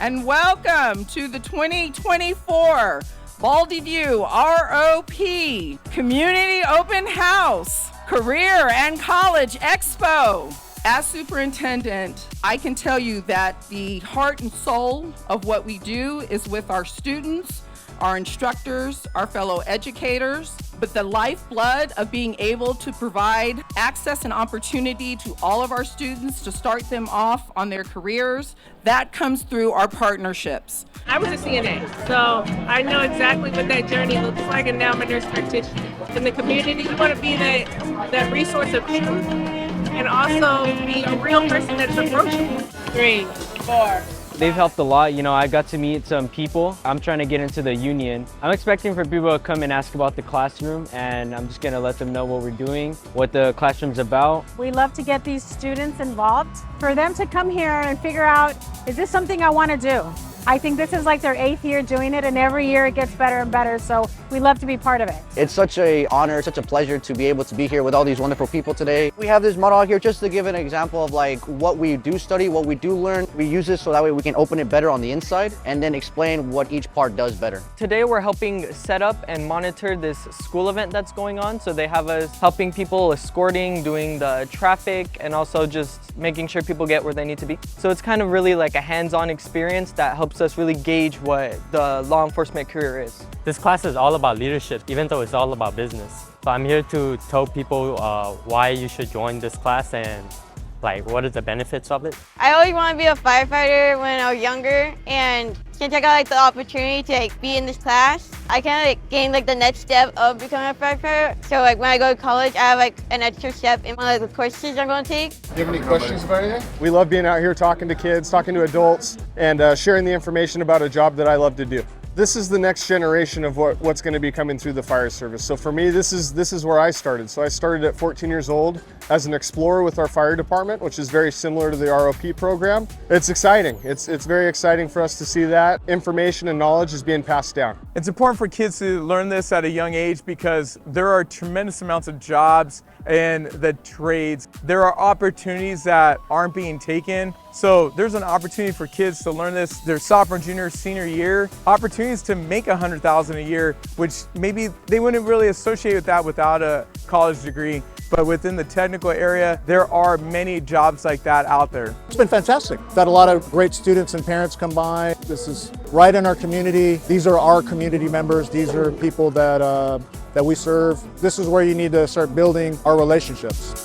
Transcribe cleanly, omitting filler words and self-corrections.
and welcome to the 2024 Baldy View ROP Community Open House Career and College Expo. As superintendent, I can tell you that the heart and soul of what we do is with our students, our instructors, our fellow educators, but the lifeblood of being able to provide access and opportunity to all of our students to start them off on their careers, that comes through our partnerships. I was a CNA, so I know exactly what that journey looks like, and now I'm a nurse practitioner. In the community, you want to be that resource of truth and also be a real person that's approachable. 3, 4. They've helped a lot. I got to meet some people. I'm trying to get into the union. I'm expecting for people to come and ask about the classroom, and I'm just gonna let them know what we're doing, what the classroom's about. We love to get these students involved. For them to come here and figure out, is this something I want to do? I think this is like their 8th year doing it, and every year it gets better and better, so we love to be part of it. It's such an honor, such a pleasure to be able to be here with all these wonderful people today. We have this model here just to give an example of what we do study, what we do learn. We use this so that way we can open it better on the inside and then explain what each part does better. Today we're helping set up and monitor this school event that's going on. So they have us helping people escorting, doing the traffic, and also just making sure people get where they need to be. So it's kind of really like a hands-on experience that helps us really gauge what the law enforcement career is. This class is all about leadership, even though it's all about business. So I'm here to tell people why you should join this class and what are the benefits of it. I always wanted to be a firefighter when I was younger, and since I got the opportunity to be in this class, I kind of gained the next step of becoming a firefighter. So when I go to college, I have an extra step in one of the courses I'm going to take. Do you have any questions about anything? We love being out here talking to kids, talking to adults, and sharing the information about a job that I love to do. This is the next generation of what's going to be coming through the fire service. So for me, this is where I started. So I started at 14 years old as an explorer with our fire department, which is very similar to the ROP program. It's exciting. It's very exciting for us to see that information and knowledge is being passed down. It's important for kids to learn this at a young age because there are tremendous amounts of jobs and the trades. There are opportunities that aren't being taken. So there's an opportunity for kids to learn this their sophomore, junior, senior year. Opportunities to make $100,000 a year, which maybe they wouldn't really associate with that without a college degree. But within the technical area, there are many jobs like that out there. It's been fantastic. We've had a lot of great students and parents come by. This is right in our community. These are our community members. These are people that we serve. This is where you need to start building our relationships.